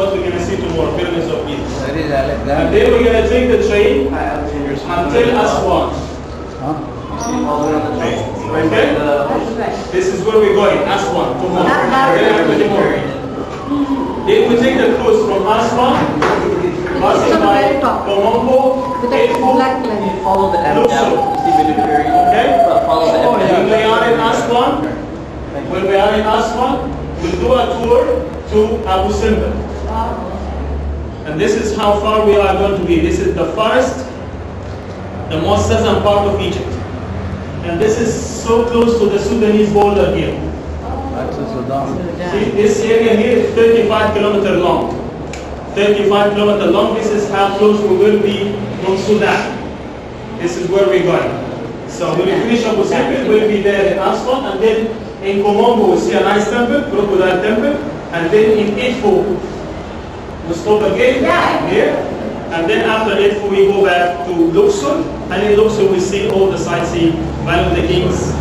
what we're going to see tomorrow, pyramids of Giza. Very like that. And then we're going to take the train until Aswan. Okay? This is where we're going, Aswan, tomorrow. Then we take the cruise from Aswan, passing by Komombo, Follow the M down. okay? Follow the M When we are in Aswan, we'll do a tour to Abu Simbel. And this is how far we are going to be. This is the farthest, the most southern part of Egypt. And this is so close to the Sudanese border here. See, this area here is 35 kilometers long. 35 kilometers long. This is how close we will be from Sudan. This is where we're going. So when we finish Abu Simbel, we'll be there in Aswan, and then in Komombo we'll see a nice temple, crocodile temple, and then in Edfu we stop again here, and then after Edfu we go back to Luxor, and in Luxor we see all the sightseeing, Valley of the Kings.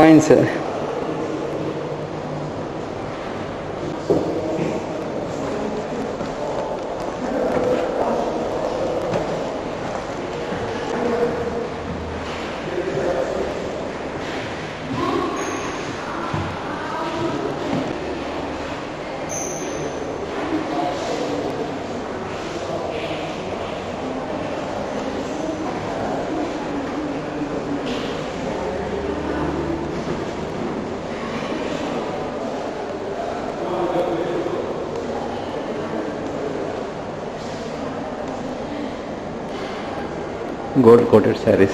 Coins. gold coated saris.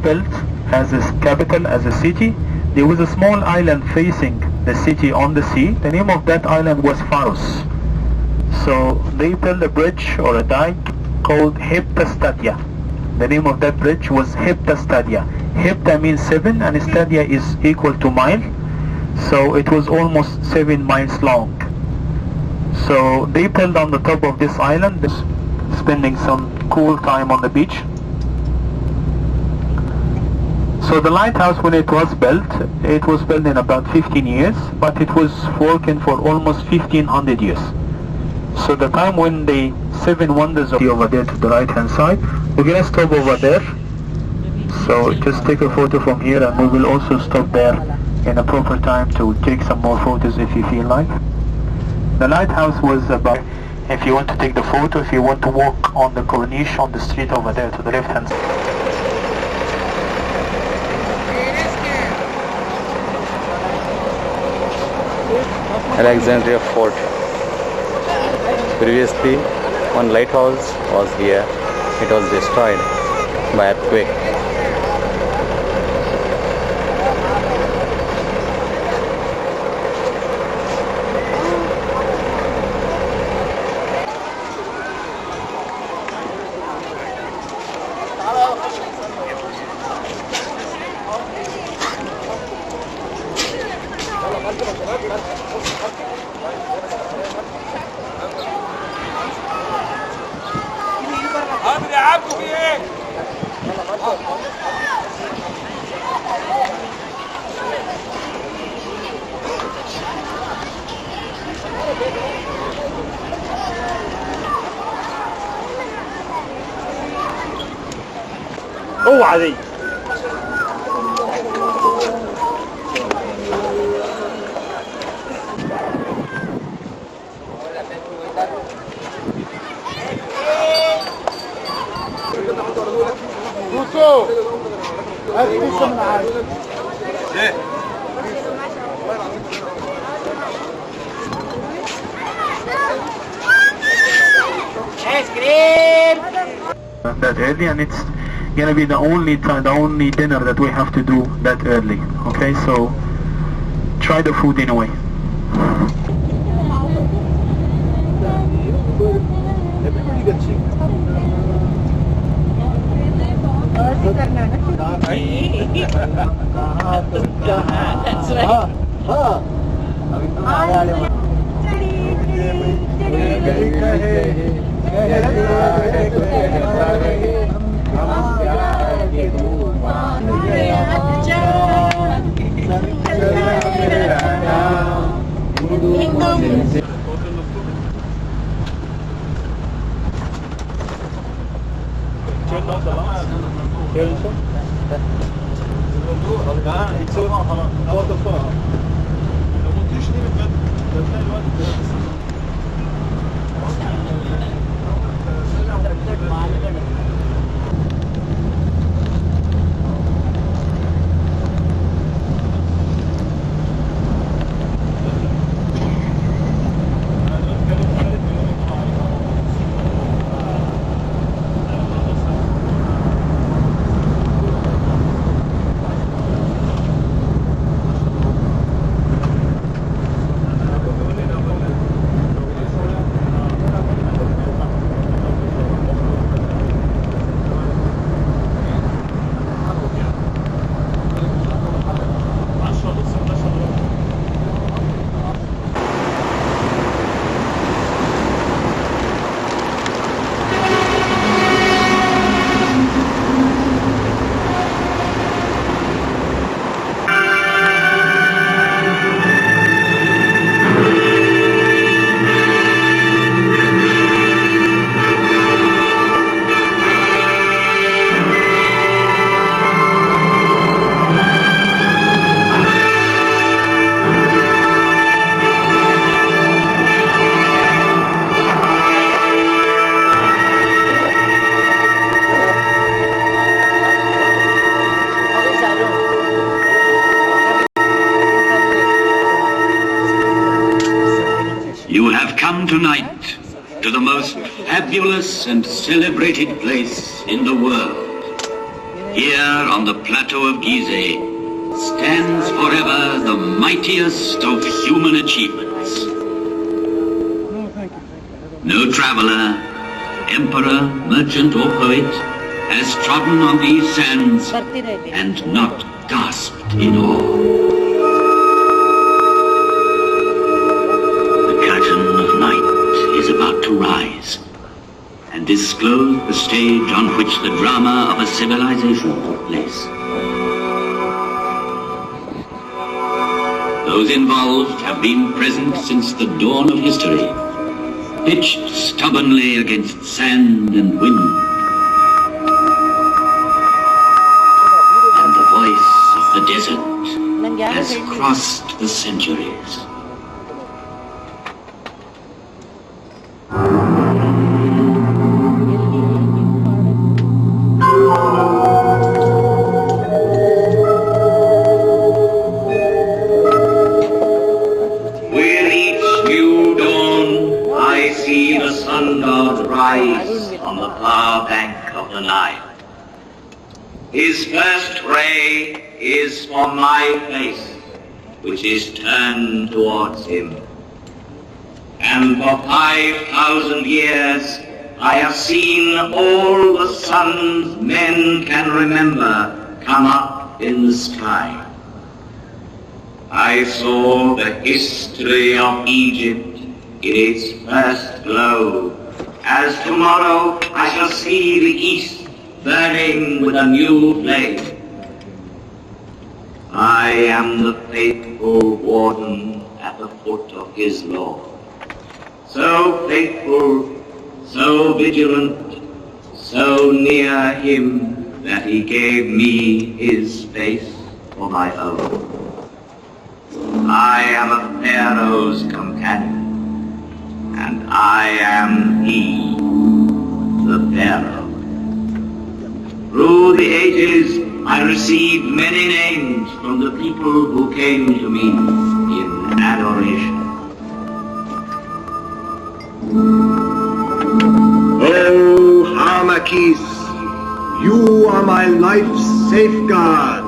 Spelled as a capital as a city. There was a small island facing the city on the sea. The name of that island was Faros. So they built a bridge or a dike called Heptastadia. The name of that bridge was Heptastadia. Hepta means 7 and stadia is equal to mile. So it was almost 7 miles long. So they built on the top of this island, spending some cool time on the beach. So the lighthouse, when it was built in about 15 years, but it was working for almost 1500 years. So the time when the 7 wonders are over there to the right hand side, we're gonna stop over there. So just take a photo from here, and we will also stop there in a proper time to take some more photos if you feel like. The lighthouse was about, if you want to take the photo, if you want to walk on the corniche on the street over there to the left hand side. Alexandria Fort. Previously, one lighthouse was here. It was destroyed by earthquake. اوعى دي بوسو هات لسه من عايز ايه ايس كريم that early, and it's gonna be the only dinner that we have to do that early. Okay, so try the food anyway. You have come tonight to the most fabulous and celebrated place in the world. Here on the plateau of Gizeh stands forever the mightiest of human achievements. No traveler, emperor, merchant or poet has trodden on these sands and not gasped in awe. Is about to rise and disclose the stage on which the drama of a civilization took place. Those involved have been present since the dawn of history, pitched stubbornly against sand and wind. And the voice of the desert has crossed the centuries. On the far bank of the Nile. His first ray is for my face, which is turned towards him. And for 5,000 years I have seen all the suns men can remember come up in the sky. I saw the history of Egypt in its first glow, as tomorrow I shall see the east burning with a new flame. I am the faithful warden at the foot of his law. So faithful, so vigilant, so near him that he gave me his face for my own. I am a pharaoh's companion, and I am he, the Pharaoh. Through the ages, I received many names from the people who came to me in adoration. Oh, Harmakis, you are my life's safeguard.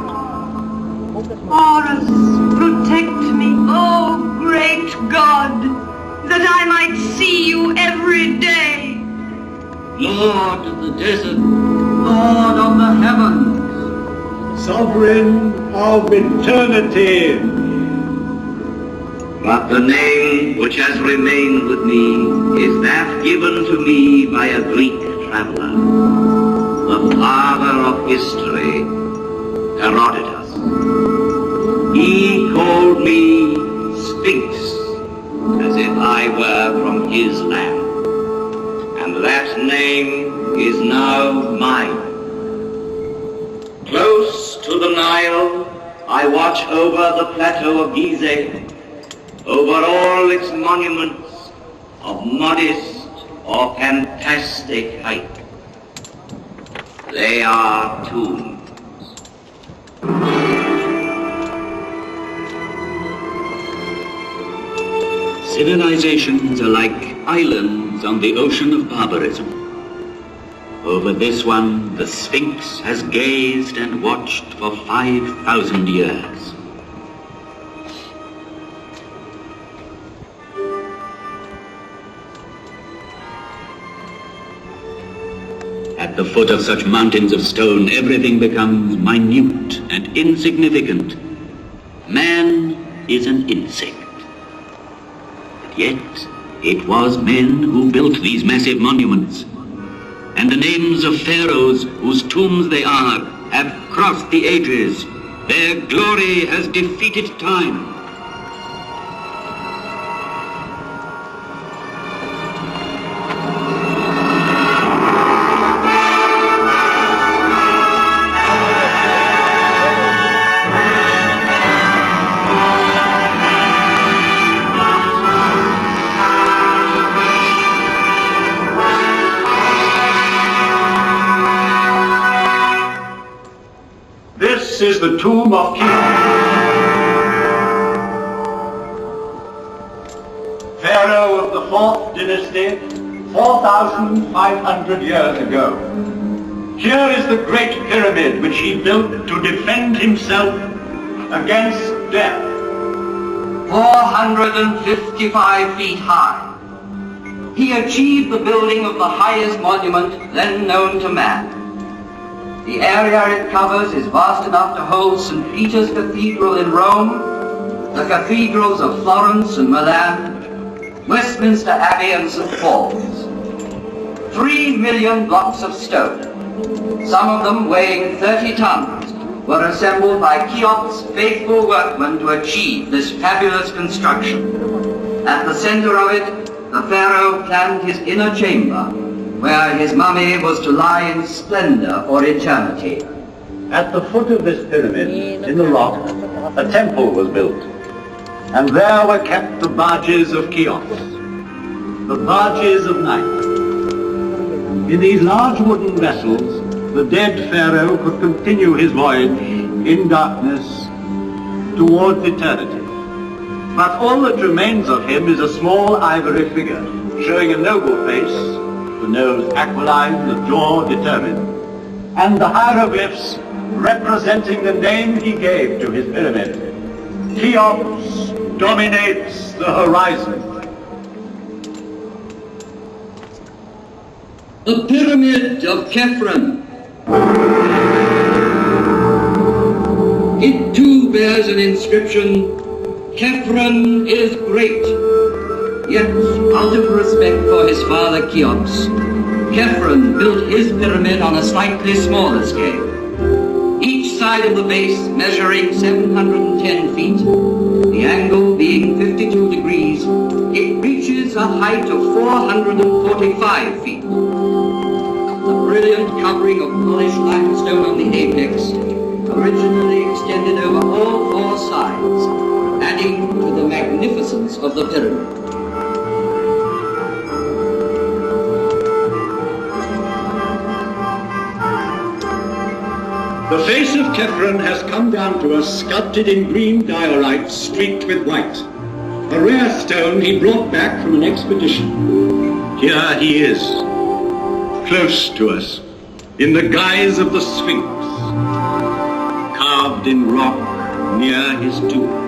Horus, protect me, oh great God, that I might see you every day. Lord of the desert, Lord of the heavens, Sovereign of eternity. But the name which has remained with me is that given to me by a Greek traveler, the father of history, Herodotus. He called me Sphinx, as if I were from his land. And that name is now mine. Close to the Nile, I watch over the plateau of Gizeh, over all its monuments of modest or fantastic height. They are tombs. Civilizations are like islands on the ocean of barbarism. Over this one, the Sphinx has gazed and watched for 5,000 years. At the foot of such mountains of stone, everything becomes minute and insignificant. Man is an insect. But yet, it was men who built these massive monuments. And the names of pharaohs whose tombs they are have crossed the ages. Their glory has defeated time. This is the tomb of Cheops, Pharaoh of the 4th dynasty, 4,500 years ago. Here is the great pyramid which he built to defend himself against death. 455 feet high. He achieved the building of the highest monument then known to man. The area it covers is vast enough to hold St. Peter's Cathedral in Rome, the cathedrals of Florence and Milan, Westminster Abbey and St. Paul's. 3 million blocks of stone, some of them weighing 30 tons, were assembled by Cheops' faithful workmen to achieve this fabulous construction. At the center of it, the pharaoh planned his inner chamber, where his mummy was to lie in splendor for eternity. At the foot of this pyramid, in the rock, a temple was built. And there were kept the barges of Cheops, the barges of night. In these large wooden vessels, the dead pharaoh could continue his voyage in darkness towards eternity. But all that remains of him is a small ivory figure, showing a noble face, the nose aquiline, the jaw determined, and the hieroglyphs representing the name he gave to his pyramid. Cheops dominates the horizon. The Pyramid of Khephren. It too bears an inscription, Khephren is great. Yet, out of respect for his father Cheops, Khephren built his pyramid on a slightly smaller scale. Each side of the base measuring 710 feet, the angle being 52 degrees, it reaches a height of 445 feet. The brilliant covering of polished limestone on the apex originally extended over all 4 sides, adding to the magnificence of the pyramid. The face of Khephren has come down to us sculpted in green diorite streaked with white, a rare stone he brought back from an expedition. Here he is, close to us, in the guise of the Sphinx, carved in rock near his tomb.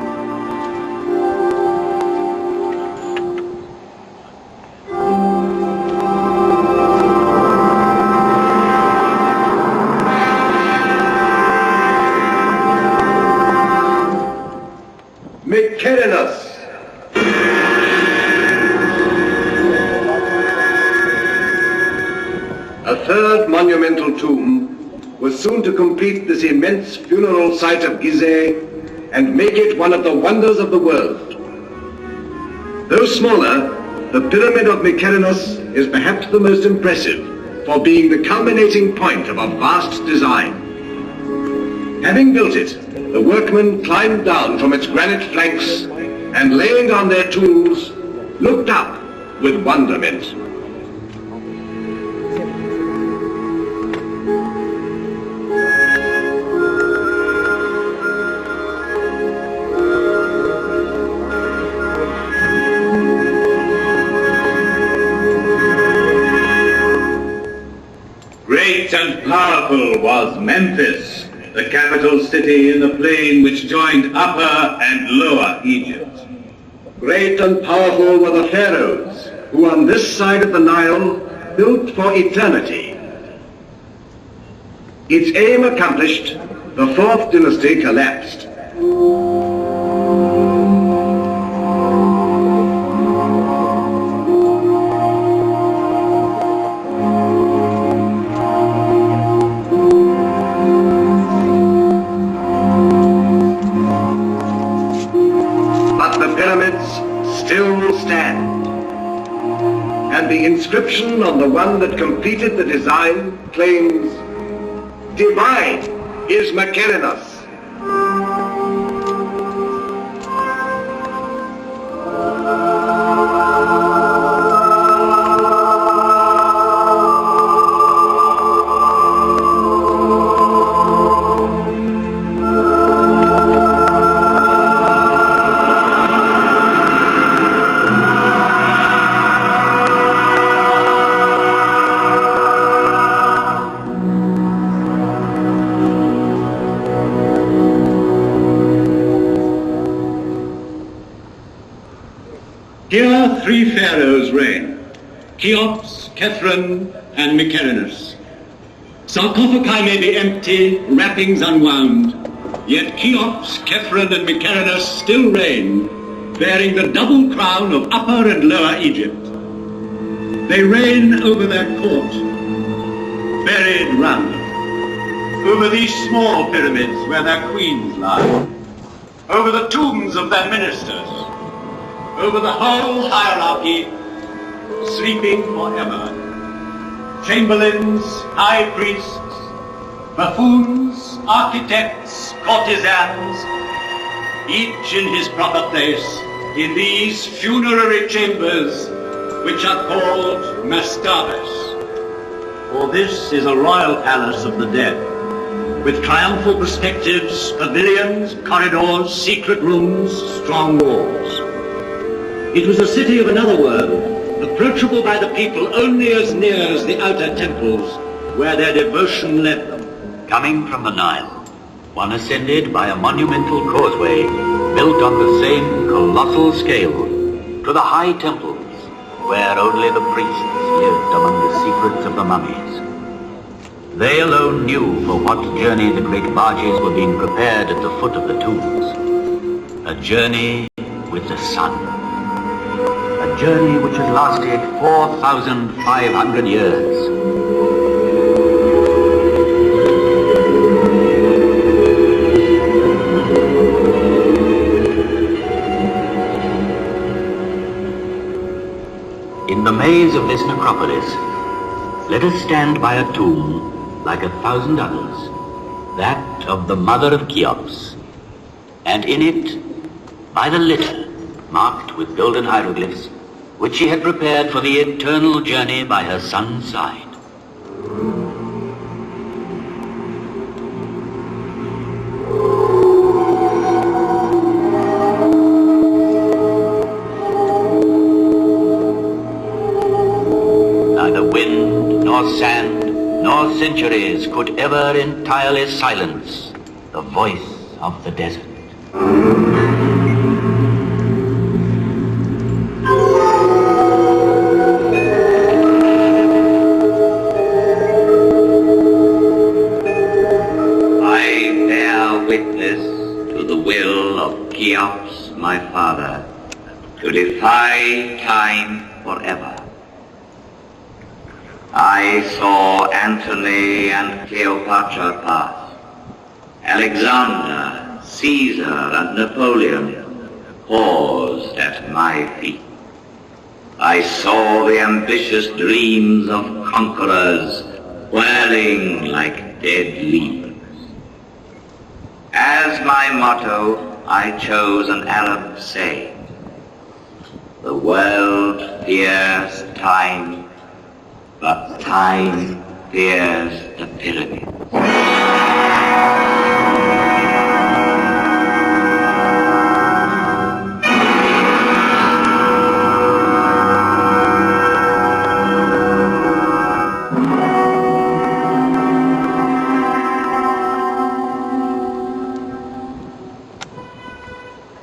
Mycerinus. A third monumental tomb was soon to complete this immense funeral site of Gizeh and make it one of the wonders of the world. Though smaller, the Pyramid of Mycerinus is perhaps the most impressive for being the culminating point of a vast design. Having built it, the workmen climbed down from its granite flanks and laying down their tools, looked up with wonderment. and powerful was Memphis, the capital city in the plain which joined Upper and Lower Egypt. Great and powerful were the pharaohs, who on this side of the Nile built for eternity. Its aim accomplished, the fourth dynasty collapsed. But the pyramids still stand. And the inscription on the one that completed the design claims, "Divine is Mykerinos." Here three pharaohs reign, Cheops, Khephren, and Mykerinos. Sarcophagi may be empty, wrappings unwound, yet Cheops, Khephren, and Mykerinos still reign, bearing the double crown of Upper and Lower Egypt. They reign over their court, buried round them, over these small pyramids where their queens lie, over the tombs of their ministers, over the whole hierarchy, sleeping forever. Chamberlains, high priests, buffoons, architects, courtesans, each in his proper place in these funerary chambers which are called mastabas. For this is a royal palace of the dead, with triumphal perspectives, pavilions, corridors, secret rooms, strong walls. It was a city of another world, approachable by the people only as near as the outer temples where their devotion led them. Coming from the Nile, one ascended by a monumental causeway built on the same colossal scale to the high temples where only the priests lived among the secrets of the mummies. They alone knew for what journey the great barges were being prepared at the foot of the tombs. A journey with the sun. A journey which has lasted 4,500 years. In the maze of this necropolis, let us stand by a tomb like 1,000 others, that of the mother of Cheops, and in it, by the litter, marked with golden hieroglyphs, which she had prepared for the eternal journey by her son's side. Neither wind, nor sand, nor centuries could ever entirely silence the voice of the desert. Cheops, my father, to defy time forever. I saw Antony and Cleopatra pass, Alexander, Caesar, and Napoleon paused at my feet. I saw the ambitious dreams of conquerors whirling like dead leaves. As my motto, I chose an Arab saying, "The world fears time, but time fears the pyramids."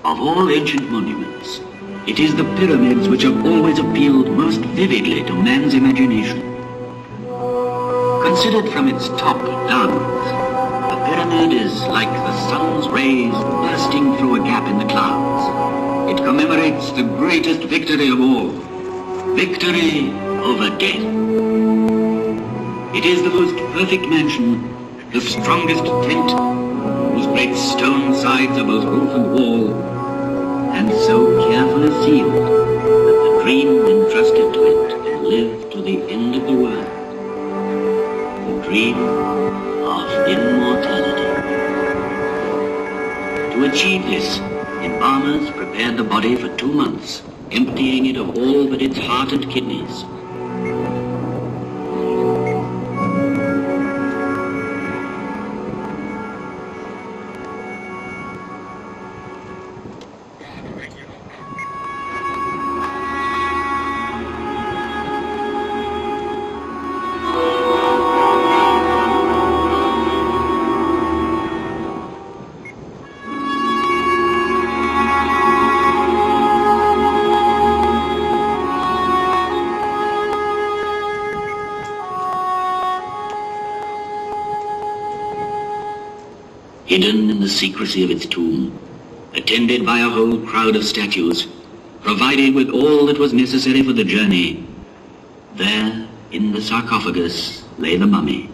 Of all ancient monuments, it is the pyramids which have always appealed most vividly to man's imagination. Considered from its top downwards, the pyramid is like the sun's rays bursting through a gap in the clouds. It commemorates the greatest victory of all, victory over death. It is the most perfect mansion, the strongest tent, whose great stone sides are both roof and wall, and so carefully sealed that the dream entrusted to it can live to the end of the world. The dream of immortality. To achieve this, embalmers prepared the body for 2 months, emptying it of all but its heart and kidneys. Hidden in the secrecy of its tomb, attended by a whole crowd of statues, provided with all that was necessary for the journey, there, in the sarcophagus, lay the mummy.